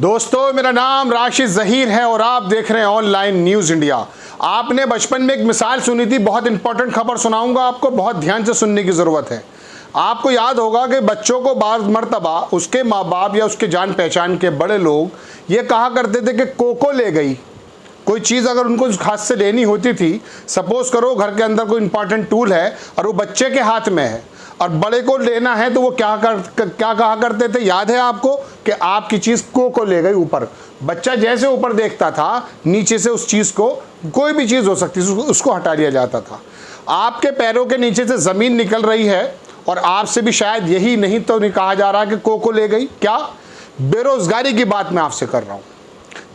दोस्तों, मेरा नाम राशिद ज़हीर है और आप देख रहे हैं ऑनलाइन न्यूज़ इंडिया। आपने बचपन में एक मिसाल सुनी थी, बहुत इंपॉर्टेंट खबर सुनाऊंगा आपको, बहुत ध्यान से सुनने की ज़रूरत है। आपको याद होगा कि बच्चों को बार मर्तबा उसके माँ बाप या उसके जान पहचान के बड़े लोग ये कहा करते थे कि कोको ले गई। कोई चीज़ अगर उनको हाथ से लेनी होती थी, सपोज करो घर के अंदर कोई इंपॉर्टेंट टूल है और वो बच्चे के हाथ में है और बड़े को लेना है, तो वो क्या कहा करते थे, याद है आपको, कि आपकी चीज़ को ले गई ऊपर। बच्चा जैसे ऊपर देखता था, नीचे से उस चीज़ को, कोई भी चीज़ हो सकती थी, उसको हटा लिया जाता था। आपके पैरों के नीचे से ज़मीन निकल रही है और आपसे भी शायद यही नहीं तो नहीं कहा जा रहा कि को ले गई। क्या? बेरोज़गारी की बात मैं आपसे कर रहा हूँ।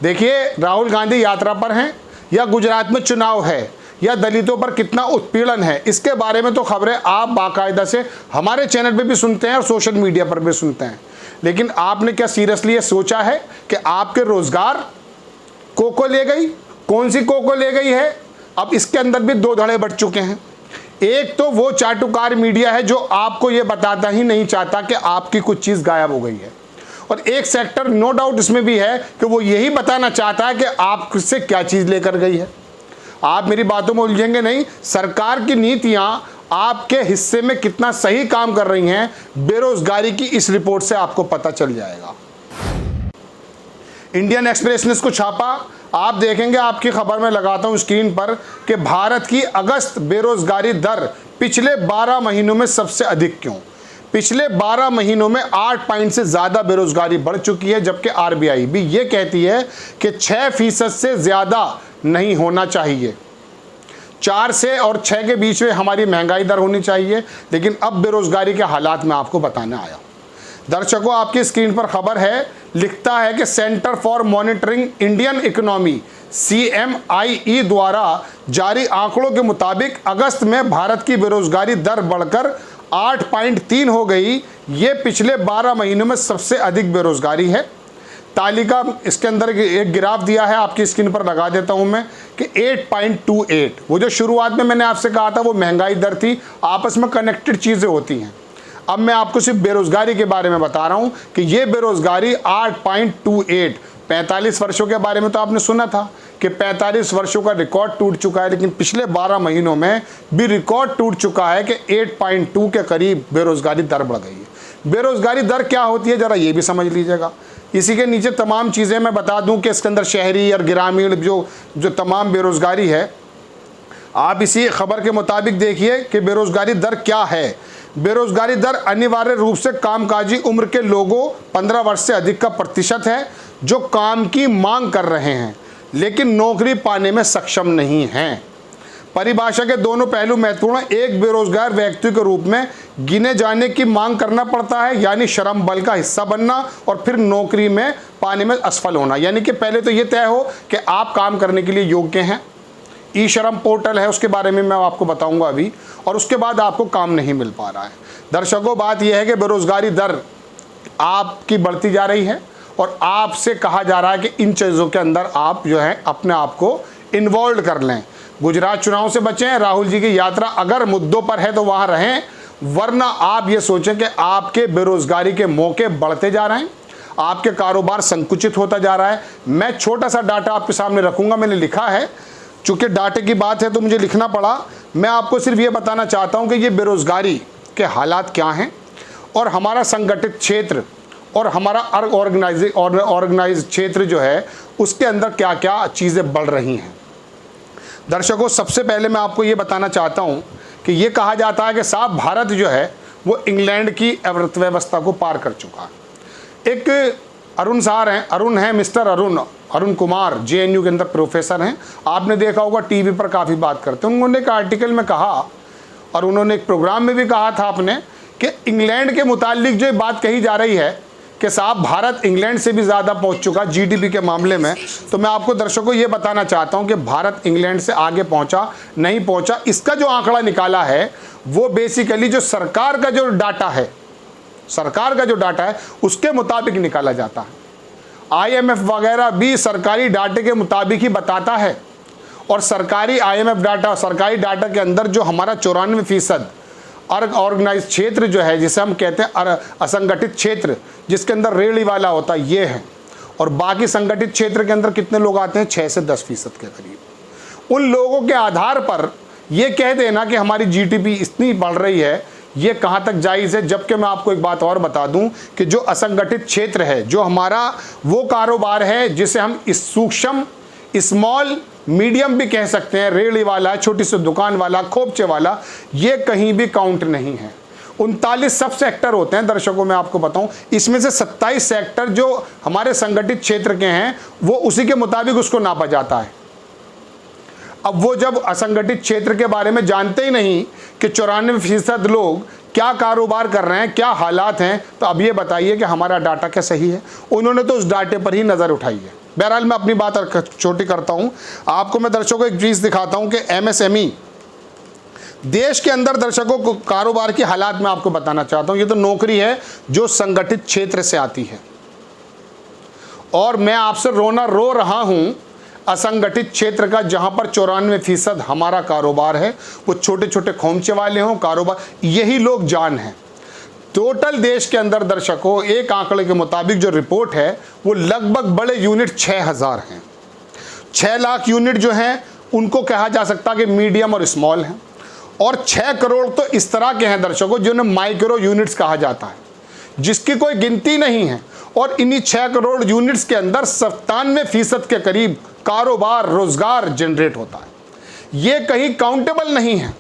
देखिए, राहुल गांधी यात्रा पर हैं या गुजरात में चुनाव है या दलितों पर कितना उत्पीड़न है, इसके बारे में तो खबरें आप बाकायदा से हमारे चैनल पे भी सुनते हैं और सोशल मीडिया पर भी सुनते हैं। लेकिन आपने क्या सीरियसली ये सोचा है कि आपके रोजगार को ले गई? कौन सी को ले गई है? अब इसके अंदर भी दो धड़े बढ़ चुके हैं। एक तो वो चाटुकार मीडिया है जो आपको ये बताता ही नहीं चाहता कि आपकी कुछ चीज़ गायब हो गई है, और एक सेक्टर नो डाउट इसमें भी है कि वो यही बताना चाहता है कि आपसे क्या चीज़ लेकर गई है। आप मेरी बातों में उलझेंगे नहीं। सरकार की नीतियां आपके हिस्से में कितना सही काम कर रही हैं, बेरोजगारी की इस रिपोर्ट से आपको पता चल जाएगा। इंडियन एक्सप्रेस ने इसको छापा, आप देखेंगे, आपकी खबर में लगाता हूं स्क्रीन पर, कि भारत की अगस्त बेरोजगारी दर पिछले 12 महीनों में सबसे अधिक क्यों। पिछले 12 महीनों में 8 पॉइंट से ज़्यादा बेरोजगारी बढ़ चुकी है, जबकि आरबीआई भी ये कहती है कि 6% से ज़्यादा नहीं होना चाहिए। 4 से और 6 के बीच में हमारी महंगाई दर होनी चाहिए। लेकिन अब बेरोजगारी के हालात में आपको बताने आया। दर्शकों, आपकी स्क्रीन पर खबर है, लिखता है कि centre for monitoring Indian economy CMIE द्वारा जारी आंकड़ों के मुताबिक अगस्त में भारत की बेरोजगारी दर बढ़कर 8.3 हो गई। ये पिछले 12 महीनों में सबसे अधिक बेरोजगारी है। तालिका इसके अंदर एक ग्राफ दिया है, आपकी स्क्रीन पर लगा देता हूं मैं, कि 8.28, वो जो शुरुआत में मैंने आपसे कहा था वो महंगाई दर थी, आपस में कनेक्टेड चीज़ें होती हैं। अब मैं आपको सिर्फ बेरोजगारी के बारे में बता रहा हूं कि ये बेरोजगारी 8.28, 45 वर्षों के बारे में तो आपने सुना था कि 45 वर्षों का रिकॉर्ड टूट चुका है, लेकिन पिछले 12 महीनों में भी रिकॉर्ड टूट चुका है कि 8.2 के करीब बेरोजगारी दर बढ़ गई है। बेरोजगारी दर क्या होती है, ज़रा ये भी समझ लीजिएगा। इसी के नीचे तमाम चीज़ें मैं बता दूं कि इसके अंदर शहरी और ग्रामीण जो तमाम बेरोजगारी है, आप इसी खबर के मुताबिक देखिए कि बेरोजगारी दर क्या है। बेरोजगारी दर अनिवार्य रूप से कामकाजी उम्र के लोगों 15 वर्ष से अधिक का प्रतिशत है जो काम की मांग कर रहे हैं लेकिन नौकरी पाने में सक्षम नहीं हैं। परिभाषा के दोनों पहलू महत्वपूर्ण हैं। एक, बेरोजगार व्यक्ति के रूप में गिने जाने की मांग करना पड़ता है, यानी श्रम बल का हिस्सा बनना, और फिर नौकरी में पाने में असफल होना, यानी कि पहले तो ये तय हो कि आप काम करने के लिए योग्य हैं। ई श्रम पोर्टल है, उसके बारे में मैं आपको बताऊंगा अभी, और उसके बाद आपको काम नहीं मिल पा रहा है। दर्शकों, बात यह है कि बेरोजगारी दर आपकी बढ़ती जा रही है और आपसे कहा जा रहा है कि इन चीज़ों के अंदर आप जो है अपने आप को इन्वॉल्व कर लें। गुजरात चुनाव से बचें, राहुल जी की यात्रा अगर मुद्दों पर है तो वहाँ रहें, वरना आप ये सोचें कि आपके बेरोजगारी के मौके बढ़ते जा रहे हैं, आपके कारोबार संकुचित होता जा रहा है। मैं छोटा सा डाटा आपके सामने रखूँगा, मैंने लिखा है, चूँकि डाटे की बात है तो मुझे लिखना पड़ा। मैं आपको सिर्फ ये बताना चाहता हूँ कि ये बेरोजगारी के हालात क्या हैं और हमारा संगठित क्षेत्र और हमारा ऑर्गेनाइज क्षेत्र जो है उसके अंदर क्या क्या चीज़ें बढ़ रही हैं। दर्शकों, सबसे पहले मैं आपको ये बताना चाहता हूँ कि ये कहा जाता है कि साहब भारत जो है वो इंग्लैंड की अर्थव्यवस्था को पार कर चुका है। एक अरुण सार हैं, अरुण हैं, मिस्टर अरुण कुमार, JNU के अंदर प्रोफेसर हैं, आपने देखा होगा टीवी पर काफ़ी बात करते हैं। उन्होंने एक आर्टिकल में कहा और उन्होंने एक प्रोग्राम में भी कहा था आपने कि इंग्लैंड के मुतालिक जो बात कही जा रही है कि साहब भारत इंग्लैंड से भी ज़्यादा पहुंच चुका GDP के मामले में, तो मैं आपको दर्शकों ये बताना चाहता हूं कि भारत इंग्लैंड से आगे पहुंचा नहीं पहुंचा, इसका जो आंकड़ा निकाला है वो बेसिकली जो सरकार का जो डाटा है उसके मुताबिक निकाला जाता है। IMF वगैरह भी सरकारी डाटे के मुताबिक ही बताता है, और सरकारी IMF डाटा, सरकारी डाटा के अंदर जो हमारा 94% ऑर्गेनाइज क्षेत्र जो है, जिसे हम कहते हैं असंगठित क्षेत्र, जिसके अंदर रेहड़ी वाला होता है, ये है, और बाकी संगठित क्षेत्र के अंदर कितने लोग आते हैं? 6 से 10% के करीब। उन लोगों के आधार पर ये कह देना कि हमारी जीडीपी इतनी बढ़ रही है, ये कहाँ तक जायज़ है? जबकि मैं आपको एक बात और बता दूं कि जो असंगठित क्षेत्र है, जो हमारा वो कारोबार है जिसे हम इस सूक्ष्म, स्मॉल, मीडियम भी कह सकते हैं, रेहड़ी वाला, छोटी सी दुकान वाला, खोपचे वाला, ये कहीं भी काउंट नहीं है। 39 सब सेक्टर होते हैं दर्शकों, मैं आपको बताऊं, इसमें से 27 सेक्टर जो हमारे संगठित क्षेत्र के हैं वो उसी के मुताबिक उसको नापा जाता है। अब वो जब असंगठित क्षेत्र के बारे में जानते ही नहीं कि 94% लोग क्या कारोबार कर रहे हैं, क्या हालात हैं, तो अब ये बताइए कि हमारा डाटा क्या सही है? उन्होंने तो उस डाटे पर ही नज़र उठाई है। बहरहाल मैं अपनी बात छोटी करता हूँ, आपको मैं दर्शकों को एक चीज़ दिखाता हूँ कि एमएसएमई देश के अंदर दर्शकों को कारोबार की हालात में आपको बताना चाहता हूँ। ये तो नौकरी है जो संगठित क्षेत्र से आती है, और मैं आपसे रोना रो रहा हूँ असंगठित क्षेत्र का, जहां पर 94% हमारा कारोबार है, वो छोटे छोटे खोमचे वाले हों कारोबार, यही लोग जान हैं। टोटल देश के अंदर दर्शकों एक आंकड़े के मुताबिक जो रिपोर्ट है वो लगभग बड़े यूनिट 6000 हैं। 6 लाख यूनिट जो हैं उनको कहा जा सकता है कि मीडियम और स्मॉल हैं, और 6 करोड़ तो इस तरह के हैं दर्शकों जिन्हें माइक्रो यूनिट्स कहा जाता है, जिसकी कोई गिनती नहीं है। और इन्हीं 6 करोड़ यूनिट्स के अंदर 97% के करीब कारोबार, रोजगार जनरेट होता है। ये कहीं काउंटेबल नहीं है।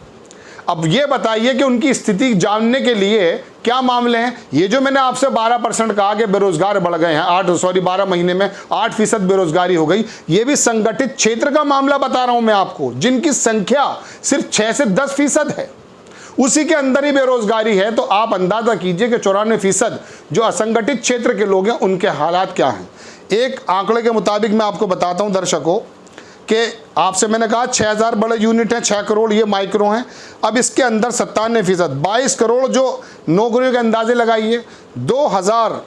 अब ये बताइए कि उनकी स्थिति जानने के लिए क्या मामले हैं? ये जो मैंने आपसे 12% कहा कि बेरोजगार बढ़ गए हैं, 12 महीने में 8% बेरोजगारी हो गई, ये भी संगठित क्षेत्र का मामला बता रहा हूं मैं आपको, जिनकी संख्या सिर्फ 6 से 10% है, उसी के अंदर ही बेरोजगारी है। तो आप अंदाजा कीजिए कि 94% जो असंगठित क्षेत्र के लोग हैं उनके हालात क्या हैं। एक आंकड़े के मुताबिक मैं आपको बताता हूं दर्शकों कि आपसे मैंने कहा 6000 बड़े यूनिट हैं, 6 करोड़ ये माइक्रो हैं। अब इसके अंदर 97%, 22 करोड़ जो नौकरियों के अंदाजे लगाइए, 2000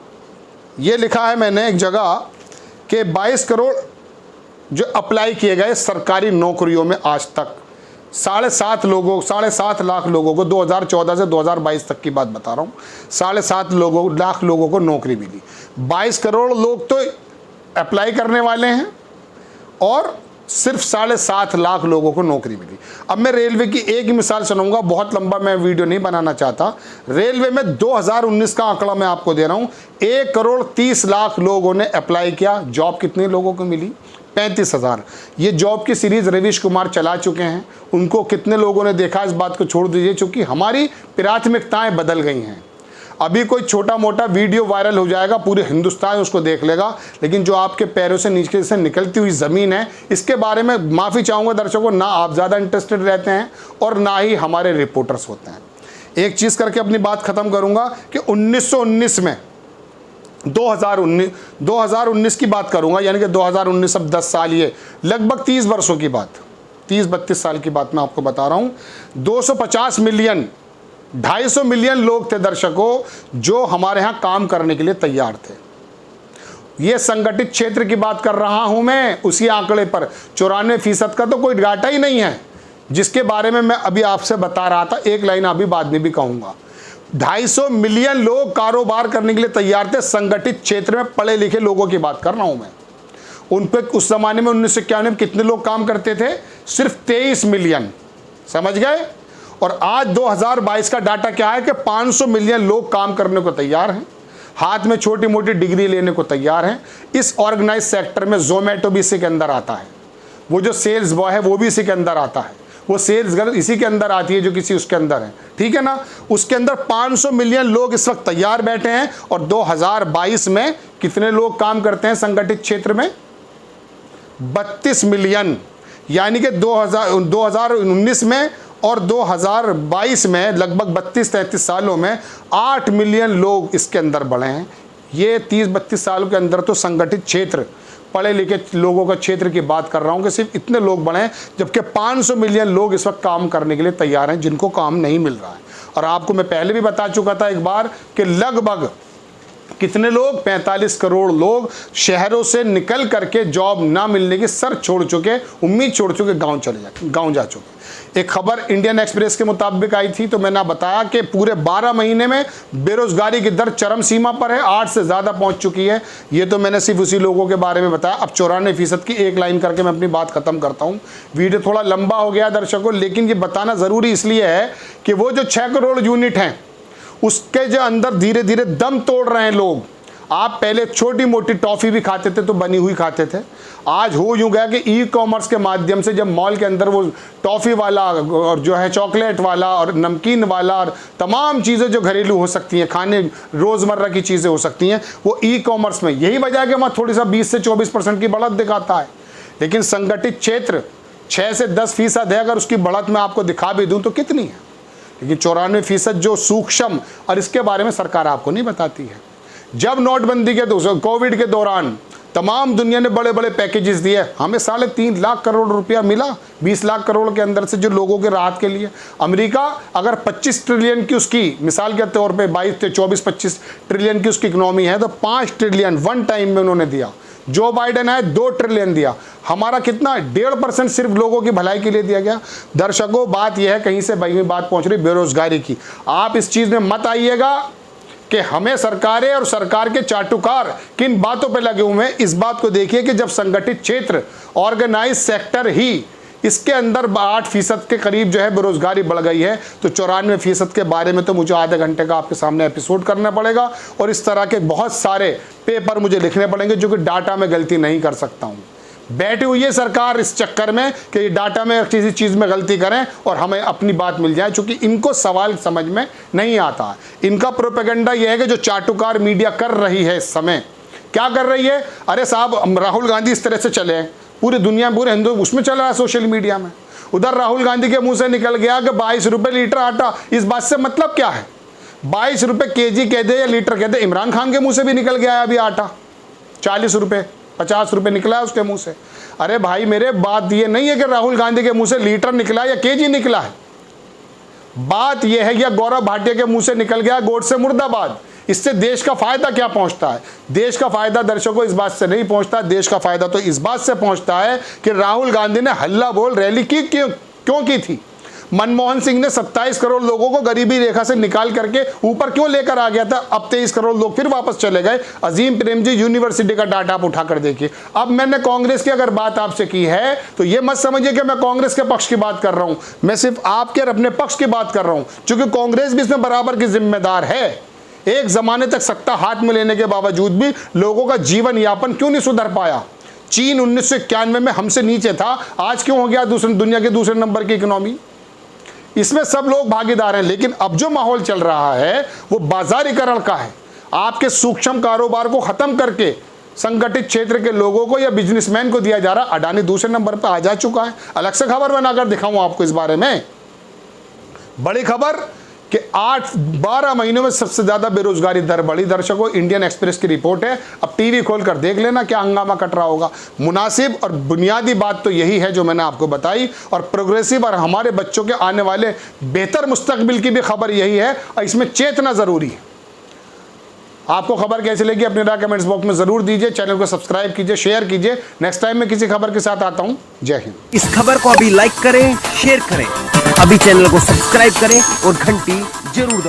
ये लिखा है मैंने एक जगह कि 22 करोड़ जो अप्लाई किए गए सरकारी नौकरियों में आज तक, 7.5 लाख लोगों को 2014 से 2022 तक की बात बता रहा हूँ, 7.5 लाख लोगों को नौकरी मिली। 22 करोड़ लोग तो अप्लाई करने वाले हैं और सिर्फ 7.5 लाख लोगों को नौकरी मिली। अब मैं रेलवे की एक ही मिसाल सुनाऊंगा, बहुत लंबा मैं वीडियो नहीं बनाना चाहता। रेलवे में 2019 का आंकड़ा मैं आपको दे रहा हूँ, 1 करोड़ 30 लाख लोगों ने अप्लाई किया। जॉब कितने लोगों को मिली? 35,000। ये जॉब की सीरीज रवीश कुमार चला चुके हैं, उनको कितने लोगों ने देखा इस बात को छोड़ दीजिए, क्योंकि हमारी प्राथमिकताएं बदल गई हैं। अभी कोई छोटा मोटा वीडियो वायरल हो जाएगा, पूरे हिंदुस्तान उसको देख लेगा, लेकिन जो आपके पैरों से नीचे से निकलती हुई ज़मीन है, इसके बारे में माफ़ी चाहूँगा दर्शकों, ना आप ज़्यादा इंटरेस्टेड रहते हैं और ना ही हमारे रिपोर्टर्स होते हैं। एक चीज़ करके अपनी बात ख़त्म करूँगा कि 1919 में 2019 की बात करूँगा, यानी कि 2019 अब 10 साल, ये लगभग 30 वर्षों की बात, 30-32 साल की बात मैं आपको बता रहा हूँ। 250 मिलियन 250 मिलियन लोग थे दर्शकों जो हमारे यहाँ काम करने के लिए तैयार थे। ये संगठित क्षेत्र की बात कर रहा हूं मैं, उसी आंकड़े पर 94% का तो कोई डाटा ही नहीं है जिसके बारे में मैं अभी आपसे बता रहा था। एक लाइन अभी बाद में भी कहूंगा। 250 मिलियन लोग कारोबार करने के लिए तैयार थे, संगठित क्षेत्र में पढ़े लिखे लोगों की बात कर रहा हूं मैं। उन पर उस जमाने में 1991 में कितने लोग काम करते थे? सिर्फ 23 मिलियन। समझ गए? और आज 2022 का डाटा क्या है कि 500 मिलियन लोग काम करने को तैयार हैं, हाथ में छोटी मोटी डिग्री लेने को तैयार हैं। इस ऑर्गेनाइज सेक्टर में जोमेटो भी इसी के अंदर आता है, वो जो सेल्स बॉय है वो भी इसी के अंदर आता है, वो सेल्स गर्ल इसी के अंदर आती है जो किसी उसके अंदर है, ठीक है ना। उसके अंदर 500 मिलियन लोग इस वक्त तैयार बैठे हैं। और 2022 में कितने लोग काम करते हैं संगठित क्षेत्र में? 32 मिलियन। यानी कि 2019 में और 2022 में लगभग 32-33 सालों में 8 मिलियन लोग इसके अंदर बढ़े हैं। ये 30-32 सालों के अंदर तो संगठित क्षेत्र, पढ़े लिखे लोगों का क्षेत्र की बात कर रहा हूँ कि सिर्फ इतने लोग बढ़े हैं, जबकि 500 मिलियन लोग इस वक्त काम करने के लिए तैयार हैं जिनको काम नहीं मिल रहा है। और आपको मैं पहले भी बता चुका था एक बार कि लगभग कितने लोग, 45 करोड़ लोग शहरों से निकल करके जॉब ना मिलने की सर छोड़ चुके, उम्मीद छोड़ चुके, गांव जा चुके। एक खबर इंडियन एक्सप्रेस के मुताबिक आई थी, तो मैंने बताया कि पूरे 12 महीने में बेरोजगारी की दर चरम सीमा पर है, 8 से ज़्यादा पहुंच चुकी है। ये तो मैंने सिर्फ उसी लोगों के बारे में बताया। अब 94% की एक लाइन करके मैं अपनी बात खत्म करता हूँ। वीडियो थोड़ा लंबा हो गया दर्शकों, लेकिन ये बताना ज़रूरी इसलिए है कि वो जो 6 करोड़ यूनिट हैं उसके जो अंदर धीरे धीरे दम तोड़ रहे हैं लोग। आप पहले छोटी मोटी टॉफ़ी भी खाते थे तो बनी हुई खाते थे, आज हो यूँ गया कि ई कॉमर्स के माध्यम से जब मॉल के अंदर वो टॉफ़ी वाला और जो है चॉकलेट वाला और नमकीन वाला और तमाम चीज़ें जो घरेलू हो सकती हैं, खाने रोज़मर्रा की चीज़ें हो सकती हैं, वो ई कॉमर्स में, यही वजह है कि वहाँ थोड़ी सा 20 से 24% की बढ़त दिखाता है। लेकिन संगठित क्षेत्र 6 से 10% है। अगर उसकी बढ़त मैं आपको दिखा भी दूँ तो कितनी है, लेकिन 94% जो सूक्ष्म, और इसके बारे में सरकार आपको नहीं बताती है। जब नोटबंदी के कोविड के दौरान तमाम दुनिया ने बड़े बड़े पैकेजेस दिए, हमें 3.5 लाख करोड़ रुपया मिला 20 लाख करोड़ के अंदर से, जो लोगों के राहत के लिए। अमेरिका अगर 25 ट्रिलियन की उसकी मिसाल के तौर पे 24-25 ट्रिलियन की उसकी इकोनॉमी है, तो 5 ट्रिलियन वन टाइम में उन्होंने दिया। जो बाइडेन है 2 ट्रिलियन दिया। हमारा कितना, 1.5% सिर्फ लोगों की भलाई के लिए दिया गया। दर्शकों, बात यह है, कहीं से भाई बात पहुंच रही बेरोजगारी की। आप इस चीज़ में मत आइएगा कि हमें सरकारें और सरकार के चाटुकार किन बातों पे लगे हुए हैं। इस बात को देखिए कि जब संगठित क्षेत्र, ऑर्गेनाइज सेक्टर ही इसके अंदर 8% के करीब जो है बेरोजगारी बढ़ गई है, तो 94% के बारे में तो मुझे आधे घंटे का आपके सामने एपिसोड करना पड़ेगा, और इस तरह के बहुत सारे पेपर मुझे लिखने पड़ेंगे जो कि डाटा में गलती नहीं कर सकता हूँ। बैठी हुई है सरकार इस चक्कर में कि डाटा में किसी चीज़ में गलती करें और हमें अपनी बात मिल जाए, चूँकि इनको सवाल समझ में नहीं आता। इनका प्रोपेगेंडा यह है कि जो चाटुकार मीडिया कर रही है इस समय, क्या कर रही है, अरे साहब राहुल गांधी इस तरह से चले हैं, पूरी दुनिया, पूरे हिंदू उसमें चल रहा है सोशल मीडिया में। उधर राहुल गांधी के मुंह से निकल गया कि 22 रुपये लीटर आटा, इस बात से मतलब क्या है, 22 रुपये केजी कह दे या लीटर कह दे। इमरान खान के मुंह से भी निकल गया है अभी आटा 40 रुपये 50 रुपये निकला है उसके मुंह से। अरे भाई मेरे, बात ये नहीं है कि राहुल गांधी के मुंह से लीटर निकला या केजी निकला है, बात यह है कि गौरव भाटिया के मुंह से निकल गया गोडसे मुर्दाबाद। इससे देश का फायदा क्या पहुंचता है? देश का फायदा दर्शकों इस बात से नहीं पहुंचता। देश का फायदा तो इस बात से पहुंचता है कि राहुल गांधी ने हल्ला बोल रैली की क्यों की थी। मनमोहन सिंह ने 27 करोड़ लोगों को गरीबी रेखा से निकाल करके ऊपर क्यों लेकर आ गया था? अब 23 करोड़ लोग फिर वापस चले गए। अजीम प्रेमजी यूनिवर्सिटी का डाटा आप उठा कर देखिए। अब मैंने कांग्रेस की अगर बात आपसे की है तो ये मत समझिए कि मैं कांग्रेस के पक्ष की बात कर रहा हूं, मैं सिर्फ आपके और अपने पक्ष की बात कर रहा हूं, क्योंकि कांग्रेस भी इसमें बराबर की जिम्मेदार है। एक जमाने तक सत्ता हाथ में लेने के बावजूद भी लोगों का जीवन यापन क्यों नहीं सुधर पाया? चीन 1991 में हमसे नीचे था, आज क्यों हो गया दुनिया के दूसरे नंबर की इकोनॉमी? इसमें सब लोग भागीदार हैं, लेकिन अब जो माहौल चल रहा है वो बाजारीकरण का है। आपके सूक्ष्म कारोबार को खत्म करके संगठित क्षेत्र के लोगों को या बिजनेसमैन को दिया जा रहा। अडानी दूसरे नंबर पर आ जा चुका है। अलग से खबर बनाकर दिखाऊं आपको इस बारे में। बड़ी खबर कि 12 महीनों में सबसे ज्यादा बेरोजगारी दर बढ़ी। दर्शकों, इंडियन एक्सप्रेस की रिपोर्ट है, अब टीवी खोलकर देख लेना क्या हंगामा कट रहा होगा। मुनासिब और बुनियादी बात तो यही है जो मैंने आपको बताई, और प्रोग्रेसिव और हमारे बच्चों के आने वाले बेहतर मुस्तकबिल की भी खबर यही है, और इसमें चेतना जरूरी है। आपको खबर कैसी लगी अपने राय कमेंट्स बॉक्स में जरूर दीजिए। चैनल को सब्सक्राइब कीजिए, शेयर कीजिए। नेक्स्ट टाइम मैं किसी खबर के साथ आता हूं। जय हिंद। इस खबर को अभी लाइक करें, शेयर करें, अभी चैनल को सब्सक्राइब करें और घंटी जरूर दबाएं।